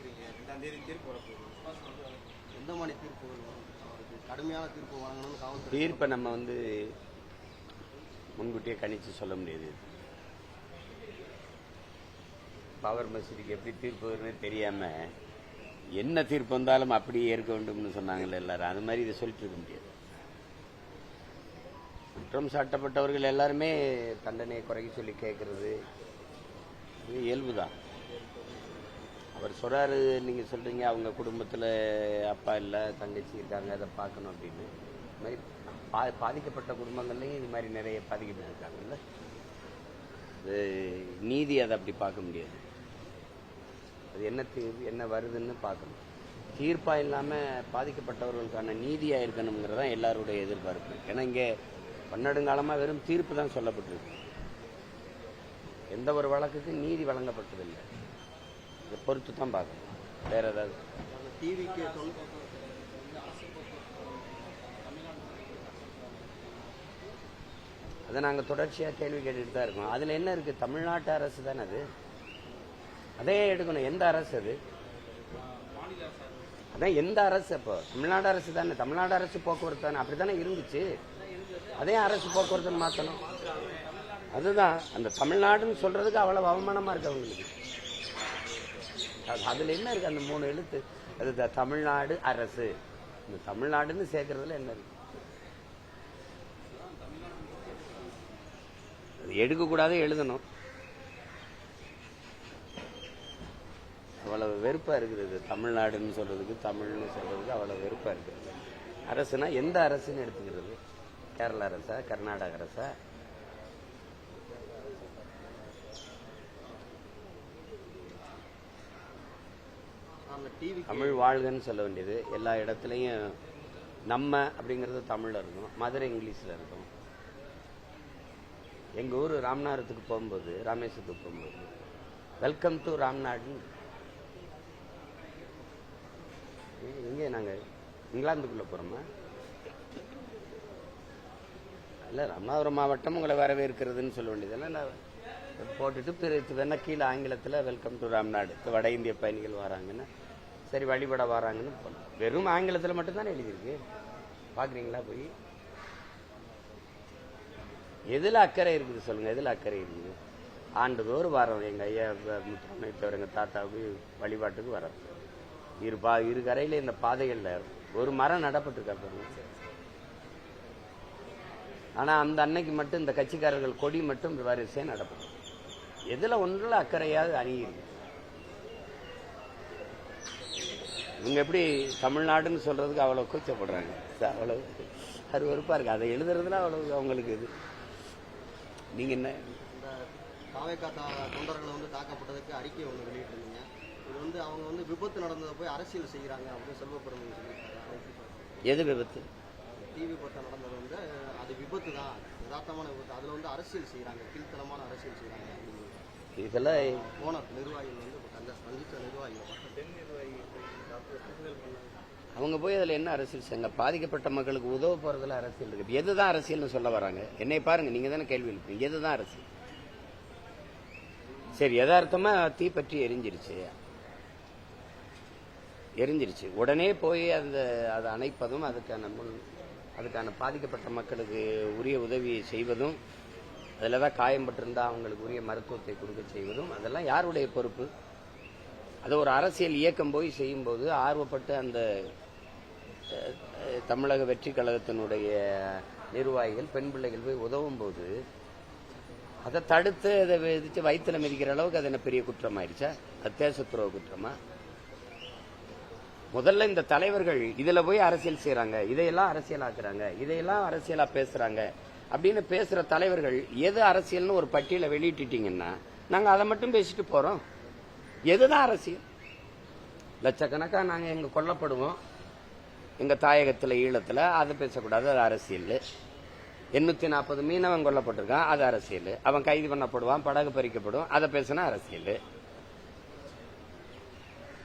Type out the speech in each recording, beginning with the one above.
பாக்குறீங்க? 2ஆம் தேதி தீர்ப்பு வரப்போகுது. எந்த மாதிரி தீர்ப்புகள் வரும்? கடுமையான தீர்ப்பு வாங்கணும்னு காவல்துறை தீர்ப்பை நம்ம முன்கூட்டியே கணிச்சு சொல்ல முடியாது. பாபர் மசூதிக்கு எப்படி தீர்ப்பு வரும்னு தெரியாம என்ன தீர்ப்பு வந்தாலும் அப்படியே ஏற்க வேண்டும்னு சொன்னாங்கல்ல எல்லாரும், அது மாதிரி இதை சொல்லிட்டு இருக்க முடியாது. குற்றம் சாட்டப்பட்டவர்கள் எல்லாருமே தண்டனையை குறைக்க சொல்லி கேட்கறது இயல்புதான். அவர் சொல்றாரு, நீங்க சொல்றீங்க அவங்க குடும்பத்துல அப்பா இல்லை தங்கச்சி இருக்காங்க, அதை பார்க்கணும் அப்படின்னு. இது மாதிரி பாதிக்கப்பட்ட குடும்பங்கள்லையும் இது மாதிரி நிறைய பாதிக்கப்பட்டிருக்காங்கல்ல. அது நீதி அதை அப்படி பார்க்க முடியாது. அது என்ன வருதுன்னு பார்க்கணும். தீர்ப்பா இல்லாம பாதிக்கப்பட்டவர்களுக்கான நீதியா இருக்கணுங்கிறதா எல்லாருடைய எதிர்பார்ப்பு. ஏன்னா இங்க பன்னெடுங்காலமா வெறும் தீர்ப்பு தான் சொல்லப்பட்டிருக்கு. எந்த ஒரு வழக்குக்கு நீதி வழங்கப்பட்டதில்லை. இதை பொறுத்து தான் பார்க்கணும். வேற ஏதாவது அதை நாங்கள் தொடர்ச்சியாக கேள்வி கேட்டுட்டு தான் இருக்கோம். அதில் என்ன இருக்கு? தமிழ்நாட்டு அரசு தானே அது, அதே எடுக்கணும். எந்த அரசு அது? அதான் எந்த அரசு? அப்போ தமிழ்நாடு அரசு தானே. தமிழ்நாடு அரசு போக்குவரத்து தானே, அப்படித்தானே இருந்துச்சு. அதே அரசு போக்குவரத்துன்னு மாற்றணும். அதுதான் அந்த தமிழ்நாடுன்னு சொல்றதுக்கு அவ்வளவு அவமானமா இருக்கு அவங்களுக்கு. அதுல என்ன இருக்கு? அந்த 3 எழுத்து, அது தமிழ்நாடு அரசு. இந்த தமிழ்நாடுன்னு சேர்க்கறதுல என்ன இருக்கு? எடுக்க கூடாது, எழுதணும். அவ்வளவு வெறுப்பா இருக்குது தமிழ்நாடுன்னு சொல்றதுக்கு, தமிழ்னு சொல்றதுக்கு அவ்வளவு வெறுப்பா இருக்குது. அரசுனா எந்த அரசுன்னு எடுத்துக்கிறது? கேரளா அரசா, கர்நாடக அரசா? தமிழ் வாழ்கன்னு சொல்ல வேண்டியது. எல்லா இடத்துலையும் நம்ம அப்படிங்கிறது தமிழ்ல இருக்கும், மதுரை இங்கிலீஷ்ல இருக்கும். எங்க ஊர் ராமநாதத்துக்கு போகும்போது, ராமேஸ்வரத்துக்கு போகும்போது வெல்கம் டு ராம்நாடு. இங்கே நாங்க இங்கிலாந்துக்குள்ள போறோமா? இல்ல, ராமநாதபுரம் மாவட்டம் உங்களை வரவேற்கிறதுன்னு சொல்ல வேண்டியதெல்லாம் போட்டுட்டு வேணா கீழே ஆங்கிலத்தில் வெல்கம் டு ராம்நாடு, வட இந்திய பயணிகள் வராங்கன்னு, சரி வழிபட வராங்கன்னு போனோம். வெறும் ஆங்கிலத்தில் மட்டும்தானே எழுதியிருக்கு. பாக்குறீங்களா போய்? எதுல அக்கறை இருக்குது சொல்லுங்க? எதுல அக்கறை இருக்குது? ஆண்டுதோறும் வரோம். எங்க ஐயா முத்துராமலிங்கத்தேவர் எங்க தாத்தாவுக்கு வழிபாட்டுக்கு வரோம். இரு கரையில இந்த பாதைகள்ல ஒரு மரம் நடப்பட்டிருக்கா பாருங்க. ஆனா அந்த அன்னைக்கு மட்டும் இந்த கட்சிக்காரர்கள் கொடி மட்டும் வரிசையா நடப்படும். எதுல ஒன்றுல அக்கறையாவது அணியிருக்கு. இவங்க எப்படி தமிழ்நாடுன்னு சொல்றதுக்கு அவ்வளவு கூச்சப்படுறாங்க, அவ்வளவு அருவருப்பா இருக்கு. அதை எழுதுறதுல அவ்வளவு அவங்களுக்கு இது. நீங்க என்ன தொண்டர்கள் தாக்கப்பட்டதுக்கு அறிக்கை ஒன்று வெளியிட்டிருந்தீங்க. இது அவங்க விபத்து நடந்ததை போய் அரசியல் செய்யறாங்க அப்படின்னு செல்வபெருமன் சொல்லியிருக்காங்க. எது விபத்து? தீ விபத்து நடந்தது அது விபத்து தான், யதார்த்தமான விபத்து. அதுல அரசியல் செய்யறாங்க, கீழ்த்தனமான அரசியல் செய்யறாங்க. இதெல்லாம் போன நிர்வாகிகள் சந்திச்ச நிர்வாகிகள் அவங்க போய் அதுல என்ன அரசியல் செய்ய? பாதிக்கப்பட்ட மக்களுக்கு உதவ போறதுல அரசியல் இருக்கு. எதுதான் அரசியல்னு சொல்ல வராங்க? என்னை பாருங்க, நீங்க தானே கேள்வி எழுப்பீங்க. எதுதான் அரசியல்? சரி, யதார்த்தமா தீ பற்றி எரிஞ்சிருச்சு, உடனே போய் அதை அணைப்பதும், அதுக்கான பாதிக்கப்பட்ட மக்களுக்கு உரிய உதவியை செய்வதும், அதில் காயம்பட்டிருந்தா அவங்களுக்கு உரிய மருத்துவத்தை கொடுக்க செய்வதும், அதெல்லாம் யாருடைய பொறுப்பு? அது ஒரு அரசியல் இயக்கம் போய் செய்யும்போது ஆர்வப்பட்டு அந்த தமிழக வெற்றி கழகத்தினுடைய நிர்வாகிகள், பெண் பிள்ளைகள் போய் உதவும் போது அதை தடுத்து அதை விதிச்சு வயிற்றுல மிதிக்கிற அளவுக்கு அது என்ன பெரிய குற்றம் ஆயிடுச்சா? அது தேச துரோக குற்றமா? முதல்ல இந்த தலைவர்கள் இதுல போய் அரசியல் செய்யறாங்க, இதையெல்லாம் அரசியலாக்குறாங்க, இதையெல்லாம் அரசியலா பேசுறாங்க அப்படின்னு பேசுற தலைவர்கள் எது அரசியல்னு ஒரு பட்டியலை வெளியிட்டீங்கன்னா நாங்க அதை மட்டும் பேசிட்டு போறோம். எதுதான் அரசியல்? லட்சக்கணக்கா நாங்க எங்க கொல்லப்படுவோம், எங்க தாயகத்துல ஈழத்துல, அதை பேசக்கூடாது, அது அரசியல். 840 மீனவன் கொல்லப்பட்டிருக்கான், அது அரசியல். அவன் கைது பண்ணப்படுவான், படகு பறிக்கப்படும், அதை பேசினா அரசியல்.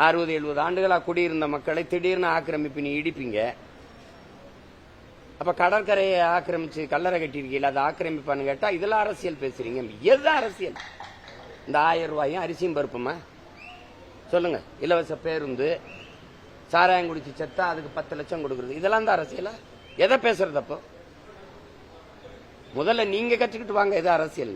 60-70 ஆண்டுகளா குடியிருந்த மக்களை திடீர்னு ஆக்கிரமிப்பு நீ இடிப்பீங்க. அப்ப கடற்கரையை ஆக்கிரமிச்சு கல்லறை கட்டிருக்கீங்க, அதை ஆக்கிரமிப்பான்னு கேட்டா இதெல்லாம் அரசியல் பேசுறீங்க. எதுதான் அரசியல்? இந்த 1000 ரூபாயும் அரிசியும் பருப்புமா சொல்லுங்க. இலவச பேருந்து, சாராயம் குடிச்சு செத்தா அதுக்கு 10 லட்சம் கொடுக்கறது, இதெல்லாம் தான் அரசியலா? எதை பேசுறது? அப்போ முதல்ல நீங்க கற்றுக்கிட்டு வாங்க எது அரசியல்.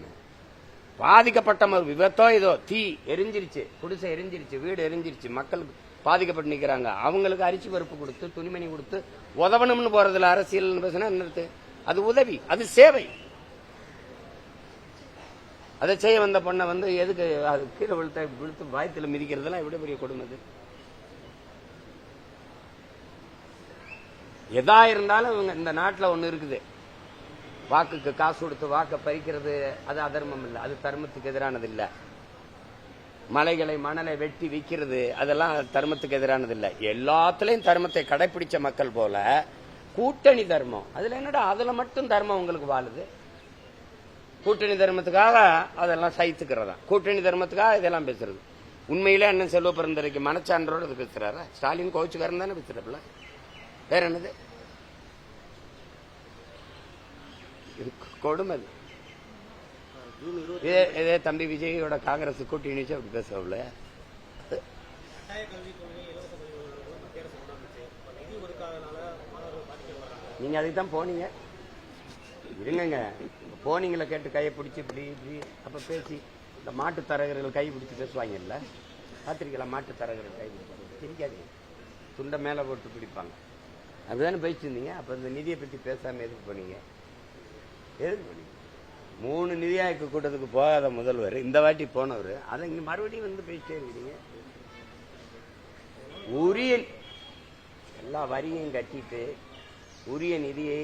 பாதிக்கப்பட்ட விபத்தோ ஏதோ தீ எரிஞ்சிருச்சு, குடிசை எரிஞ்சிருச்சு, வீடு எரிஞ்சிருச்சு, மக்களுக்கு பாதிக்கப்பட்டு நிக்கிறாங்க, அவங்களுக்கு அரிசி பருப்பு கொடுத்து துணிமணி கொடுத்து உதவணும்னு போறதுல அரசியல் பேசினா என்ன? அது உதவி, அது சேவை. அதை செய்ய வந்த பொண்ணை எதுக்கு அது கீழே விழுத்து வாயத்தில் மிதிக்கிறதுலாம் எவ்வளவு பெரிய கொடுமை. எதா இருந்தாலும் இந்த நாட்டில் ஒண்ணு இருக்குது, வாக்குக்கு காசு கொடுத்து வாக்க பறிக்கிறது, அது அதர்மம் இல்லை, அது தர்மத்துக்கு எதிரானது இல்லை. மலைகளை மணலை வெட்டி விற்கிறது, அதெல்லாம் தர்மத்துக்கு எதிரானது இல்லை. எல்லாத்துலயும் தர்மத்தை கடைபிடிச்ச மக்கள் போல கூட்டணி தர்மம், அதுல என்னடா அதுல மட்டும் தர்மம் உங்களுக்கு வாழுது? கூட்டணி தர்மத்துக்காக அதெல்லாம் சைத்துக்கிறதா, கூட்டணி தர்மத்துக்காக இதெல்லாம் பேசுறது. உண்மையில அண்ணன் செல்வ பிறந்தரைக்கு மனச்சான்றோடு அது பேசுறாரா? ஸ்டாலின் கோச்சுக்காரன் தானே பேசுறப்பல, வேற என்னது? கொடுமை. இதே தம்பி விஜயோட காங்கிரஸ் கூட்டணி அப்படி பேசல. நீங்க அதுக்கு தான் போனீங்க, இருங்க போனீங்களா கேட்டு கையை பிடிச்சி இப்படி இப்படி அப்ப பேசி இந்த மாட்டு தரகர்கள் கை பிடிச்சி பேசுவாங்க இல்ல, பாத்திரிக்கலாம்? மாட்டு தரகர்கள் கை பிடிப்பாங்க, தெரியாதீங்க, துண்டை மேல போட்டு பிடிப்பாங்க, அப்படிதானே பேசிட்டு இருந்தீங்க. அப்ப இந்த நிதியை பத்தி பேசாம எதுக்கு போனீங்க? எதுக்கு போனீங்க? 3 நிதி ஆய்வு கூட்டத்துக்கு போகாத முதல்வர் இந்த வாட்டி போனவர், அதை இங்க மறுபடியும் பேசிட்டே இருக்கிறீங்க. உரிய எல்லா வரியும் கட்டிட்டு உரிய நிதியை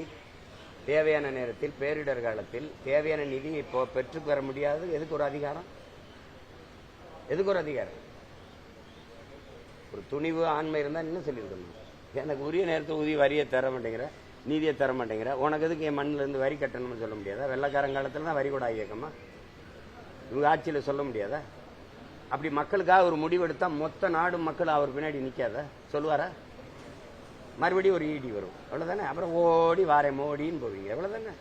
தேவையான நேரத்தில் பேரிடர் காலத்தில் தேவையான நிதியை பெற்றுப் பெற முடியாது. எதுக்கு ஒரு அதிகாரம்? எதுக்கு ஒரு அதிகாரம்? ஒரு துணிவு ஆண்மை இருந்தா என்ன சொல்லியிருக்கணும்? எனக்கு உரிய நேரத்தில் உதவி வரியை தர மாட்டேங்கிற, நீதியை தர மாட்டேங்கிற, உனக்கு எதுக்கு என் மண்ணில இருந்து வரி கட்டணும்னு சொல்ல முடியாதா? வெள்ளக்காரங்காலத்துல தான் வரி கூட இயக்கமா இவங்க ஆட்சியில சொல்ல முடியாதா? அப்படி மக்களுக்காக ஒரு முடிவெடுத்தா மொத்த நாடு மக்கள் அவர் பின்னாடி நிக்காதா? சொல்லுவாரா? மறுபடியும் ஒரு ஈடி வரும், அவ்வளவுதானே. அப்புறம் ஓடி வாரே மோடின்னு போவீங்க, அவ்வளவுதானே.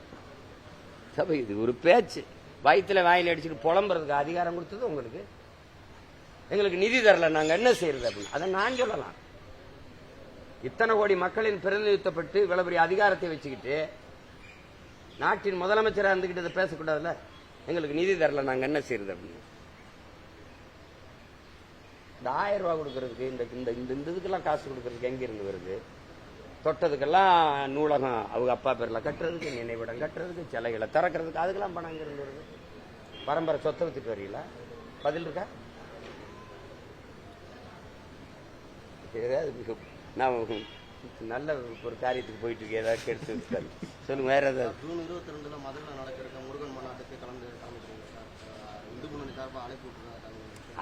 சபை இது ஒரு பேச்சு, வயிற்றுல வாயில அடிச்சுட்டு புலம்புறதுக்கு அதிகாரம் கொடுத்தது உங்களுக்கு. எங்களுக்கு நிதி தரல, நாங்க என்ன செய்யறது அப்படின்னு அதை நான் சொல்லலாம். இத்தனை கோடி மக்களின் பிரதிநிதித்துவப்பட்டு இவ்வளவு பெரிய அதிகாரத்தை வச்சுக்கிட்டு நாட்டின் முதலமைச்சராக இருந்துகிட்டு இதை பேசக்கூடாதுல்ல. எங்களுக்கு நிதி தரல, நாங்க என்ன செய்யறது அப்படின்னு. இந்த 1000 ரூபாய் கொடுக்கறதுக்கு இந்த இதுக்கெல்லாம் காசு கொடுக்கறதுக்கு எங்க இருந்து வருது? தொட்டதுக்கெல்லாம் நூலகம் அவங்க அப்பா பேர்ல கட்டுறதுக்கு, நினைவிடம் கட்டுறதுக்கு, சிலைகளை திறக்கிறதுக்கு, அதுக்கெல்லாம் பணம் எங்க இருந்து வருது? பரம்பரை சொத்தை வச்சுட்டு வரீங்களா? பதில் இருக்கா? நான் நல்ல ஒரு காரியத்துக்கு போயிட்டு இருக்கேன், ஏதாவது கெடுத்து இருக்காரு சொல்லுங்க. வேற ஏதாவது? ஜூன் 22 மதுரையில் நடக்கிற முருகன் மாநாட்டுக்கு கலந்து இந்து முன்னணி சார்பாக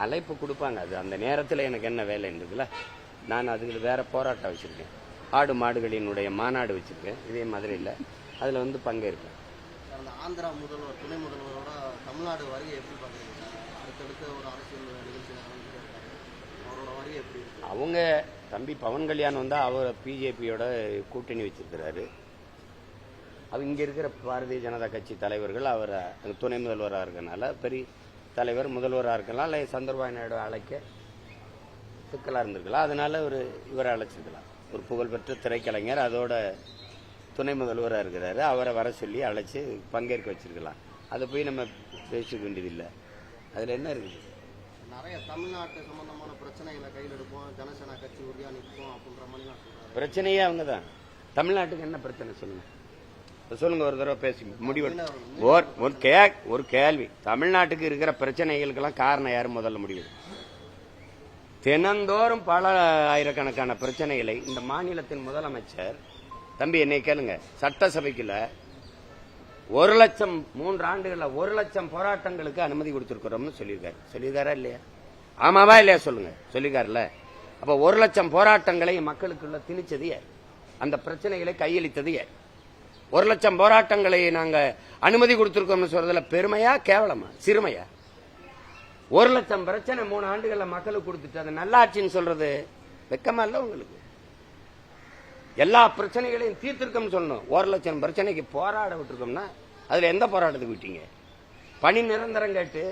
அழைப்பு கொடுப்பாங்க. அது அந்த நேரத்தில் எனக்கு என்ன வேலை இருக்குல்ல, நான் அதுக்கு வேற போராட்டம் வச்சிருக்கேன். ஆடு மாடுகளினுடைய மாநாடு வச்சிருக்கேன் இதே மதுரையில், அதில் பங்கேற்பேன். ஆந்திரா முதல்வர் துணை முதல்வரோட தமிழ்நாடு வருகை எப்படி பார்க்குறீங்க? அடுத்தடுத்த ஒரு அரசியல் நிகழ்ச்சி அவரோட வருகை எப்படி? அவங்க தம்பி பவன் கல்யாணம் வந்தா அவர் பிஜேபியோட கூட்டணி வச்சிருக்கிறாரு. அவ இங்க இருக்கிற பாரதிய ஜனதா கட்சி தலைவர்கள் அவர் துணை முதல்வராக இருக்கனால, பெரிய தலைவர் முதல்வராக இருக்கலாம், இல்லை சந்திரபாபு நாயுடு அழைக்க சிக்கலா இருந்திருக்கலாம், அதனால இவரை அழைச்சிருக்கலாம். ஒரு புகழ்பெற்ற திரைக்கலைஞர் அதோட துணை முதல்வராக இருக்கிறாரு, அவரை வர சொல்லி அழைச்சி பங்கேற்க வச்சிருக்கலாம். அதை போய் நம்ம பேசிக்க வேண்டியதில்லை. அதுல என்ன இருக்குது? நிறைய தமிழ்நாட்டு சம்பந்தமான பிரச்சனைகளை கையில் எடுப்போம், ஜனசேனா கட்சி உறுதியா நிற்போம் அப்படின்ற மாதிரி பிரச்சனையே அவங்க தான். தமிழ்நாட்டுக்கு என்ன பிரச்சனை சொல்லுங்க, சொல்லுங்க, ஒரு தடவை பேசி முடிவு. ஒரு கேள்வி, தமிழ்நாட்டுக்கு இருக்கிற பிரச்சனைகளுக்கெல்லாம் காரணம் யாரும் முதல்ல முடிவு? தினந்தோறும் பல ஆயிரக்கணக்கான பிரச்சனைகளை இந்த மாநிலத்தின் முதலமைச்சர், தம்பி என்னை கேளுங்க, சட்டசபைக்குள்ள 1 லட்சம் 3 ஆண்டுகள்ல 1 லட்சம் போராட்டங்களுக்கு அனுமதி கொடுத்திருக்கிறோம்னு சொல்லியிருக்காரு. சொல்லியிருக்காரா இல்லையா? ஆமாவா இல்லையா சொல்லுங்க. சொல்லியிருக்காருல்ல. அப்ப 1 லட்சம் போராட்டங்களை மக்களுக்குள்ள திணிச்சது யார்? அந்த பிரச்சனைகளை கையளித்தது யார்? 1 லட்சம் போராட்டங்களை நாங்க அனுமதி கொடுத்திருக்கோம்னு சொல்றதுல பெருமையா கேவலமா சிறுமையா? 1 லட்சம் பிரச்சனை 3 ஆண்டுகள்ல மக்களுக்கு கொடுத்துட்டு அது நல்லாட்சின்னு சொல்றது வெக்கமா இல்ல உங்களுக்கு? எல்லா பிரச்சனைகளையும் தீர்த்திருக்கோம்னு சொல்லணும். 1 லட்சம் பிரச்சனைக்கு போராட விட்டுருக்கோம்னா அதுல எந்த போராட்டத்துக்கு விட்டீங்க? பணி நிரந்தரம் கேட்டு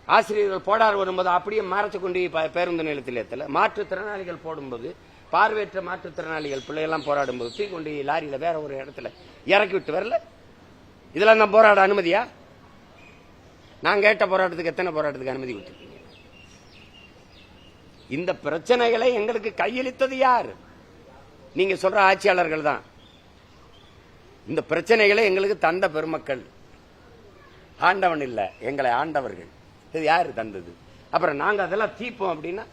ஆசிரியர்கள் போடார் வரும்போது அப்படியே மறைச்சு கொண்டு பேருந்து நிலையத்தில் ஏற்றல. மாற்றுத்திறனாளிகள் போடும்போது பார்வையற்ற மாற்றுத்திறனாளிகள் பிள்ளைகள்லாம் போராடும் போது தூக்கி கொண்டு லாரியில வேற ஒரு இடத்துல இறக்கி விட்டு வரல. இதெல்லாம் தான் போராட அனுமதியா? நான் கேட்ட போராட்டத்துக்கு எத்தனை போராட்டத்துக்கு அனுமதி கொடுத்துருக்கீங்க? இந்த பிரச்சனைகளை எங்களுக்கு கையளித்தது யார்? நீங்க சொல்ற ஆட்சியாளர்கள் தான். இந்த பிரச்சனைகளை எங்களுக்கு தந்த பெருமக்கள், ஆண்டவன் இல்ல, எங்களை ஆண்டவர்கள். இது யாரு தந்தது? அப்புறம் நாங்க அதெல்லாம் தீப்போம் அப்படின்னா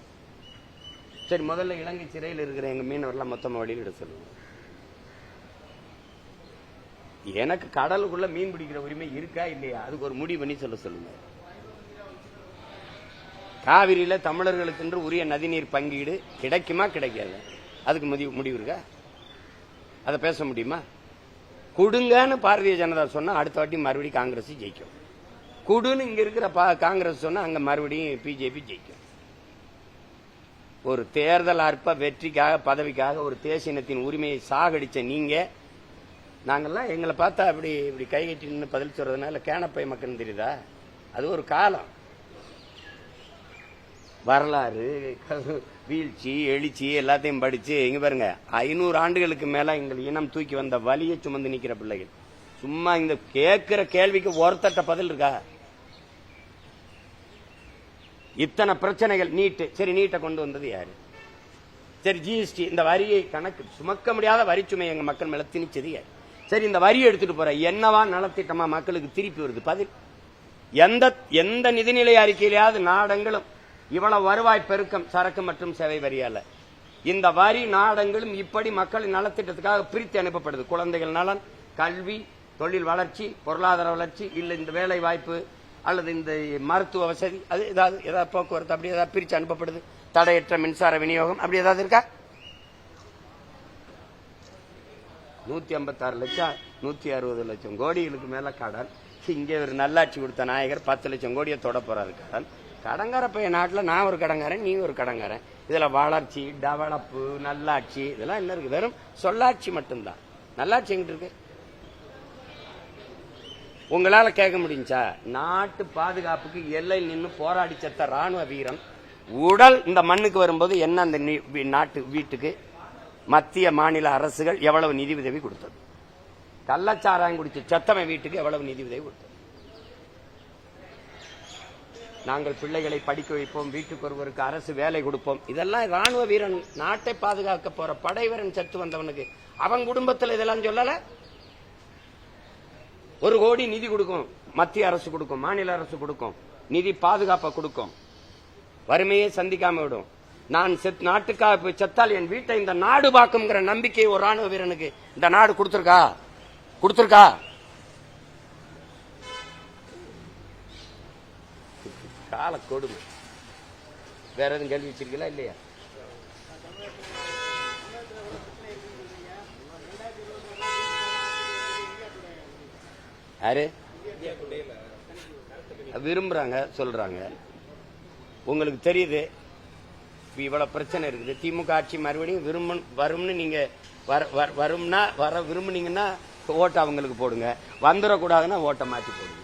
சரி, முதல்ல இலங்கை சிறையில் இருக்கிற எங்க மீனவர்லாம் மொத்தமா வெளியிட சொல்லுங்க. எனக்கு கடலுக்குள்ள மீன் பிடிக்கிற உரிமை இருக்கா இல்லையா, அதுக்கு ஒரு முடிவு பண்ணி சொல்லுங்க. காவிரியில தமிழர்களுக்கு என்று உரிய நதிநீர் பங்கீடு கிடைக்குமா கிடைக்காது, அதுக்கு முடிவு இருக்கா? அதை பேச முடியுமா? கொடுங்கன்னு பாரதிய ஜனதா சொன்னா அடுத்த வாட்டி மறுபடியும் காங்கிரஸ் ஜெயிக்கும். குடுன்னு இங்க இருக்கிற காங்கிரஸ் சொன்னா அங்க மறுபடியும் பிஜேபி ஜெயிக்கும். ஒரு தேர்தல் அற்ப வெற்றிக்காக பதவிக்காக ஒரு தேசியத்தின் உரிமையை சாகடிச்ச நீங்க, நாங்கெல்லாம் எங்களை பார்த்தா அப்படி இப்படி கை கட்டி நின்று பதில் சொல்றதுனால கேனப்பை மக்கள் தெரியுதா? அது ஒரு காலம். வரலாறு, வீழ்ச்சி, எழுச்சி எல்லாத்தையும் படிச்சு இங்க பாருங்க, 500 ஆண்டுகளுக்கு மேல எங்கள் இனம் தூக்கி வந்த வலியை சுமந்து நிக்கிற பிள்ளைகள். சும்மா இந்த கேட்கிற கேள்விக்கு ஒருத்தட்ட பதில் இருக்கா? இத்தனை பிரச்சனைகள். நீட்டு, சரி, நீட்டை கொண்டு வந்தது யாரு? சரி, ஜிஎஸ்டி, இந்த வரியை கணக்கு சுமக்க முடியாத வரிச்சுமை எங்க மக்கள் மேல திணிச்சது யாரு? சரி, இந்த வரியை எடுத்துட்டு போற என்னவா நலத்திட்டமா மக்களுக்கு திருப்பி வருது பதில்? எந்த நிதிநிலை அறிக்கையிலாவது நாடங்களும் இவ்வளவு வருவாய் பெருக்கம் சரக்கு மற்றும் சேவை வரியால, இந்த வரி நாடங்களும் இப்படி மக்களின் நலத்திட்டத்துக்காக பிரித்து அனுப்பப்படுது. குழந்தைகள் நலன், கல்வி, தொழில் வளர்ச்சி, பொருளாதார வளர்ச்சி, இல்ல இந்த வேலை வாய்ப்பு அல்லது இந்த மருத்துவ வசதி, அது ஏதாவது போக்குவரத்து அப்படி ஏதாவது பிரிச்சு அனுப்பப்படுது. தடையற்ற மின்சார விநியோகம் அப்படி ஏதாவது இருக்கா? 156 லட்சம் 160 லட்சம் கோடிகளுக்கு மேல கடன். இங்கே ஒரு நல்லாட்சி கொடுத்த நாயகர் 10 லட்சம் கோடியை தொட போறாரு கடன். கடங்கார பைய நாட்டில் நான் ஒரு கடங்காரன், நீ ஒரு கடங்காரன். இதுல வளர்ச்சி, டெவலப்பு, நல்லாட்சி இதெல்லாம் என்ன இருக்கு? வெறும் சொல்லாட்சி மட்டும்தான். நல்லாட்சி எங்கிட்ட இருக்கு? உங்களால கேட்க முடிஞ்சா? நாட்டு பாதுகாப்புக்கு எல்லையில் நின்று போராடி செத்த ராணுவ வீரன் உடல் இந்த மண்ணுக்கு வரும்போது என்ன அந்த நாட்டு வீட்டுக்கு மத்திய மாநில அரசுகள் எவ்வளவு நிதி உதவி கொடுத்தது? கள்ளச்சாராயம் குடிச்ச செத்தமை வீட்டுக்கு எவ்வளவு நிதி உதவி கொடுத்தது? நாங்கள் பிள்ளைகளை படிக்க வைப்போம், வீட்டுக்கு ஒருவருக்கு அரசு வேலை கொடுப்போம். இதெல்லாம் ராணுவ வீரன், நாட்டை பாதுகாக்க போற படை வீரன் செத்து வந்தவனுக்கு அவன் குடும்பத்தில் இதெல்லாம் சொல்லல. 1 கோடி நிதி கொடுக்கும், மத்திய அரசு கொடுக்கும், மாநில அரசு கொடுக்கும், நிதி பாதுகாப்பை கொடுக்கும், வறுமையை சந்திக்காம விடும். நான் நாட்டுக்காக போய் செத்தால் என் வீட்டை இந்த நாடு பார்க்குங்கிற நம்பிக்கை ஒரு ராணுவ வீரனுக்கு இந்த நாடு கொடுத்திருக்கா? கால கொடுமை. வேற எதுவும் கேள்வி வச்சிருக்கீங்களா இல்லையா? யாரு விரும்புறாங்க சொல்றாங்க? உங்களுக்கு தெரியுது இவ்வளவு பிரச்சனை இருக்குது. திமுக ஆட்சி மறுபடியும் வரும்னு நீங்க வர விரும்புனீங்கன்னா ஓட்டை அவங்களுக்கு போடுங்க, வந்துடக்கூடாதுன்னா ஓட்டை மாற்றி போடுங்க.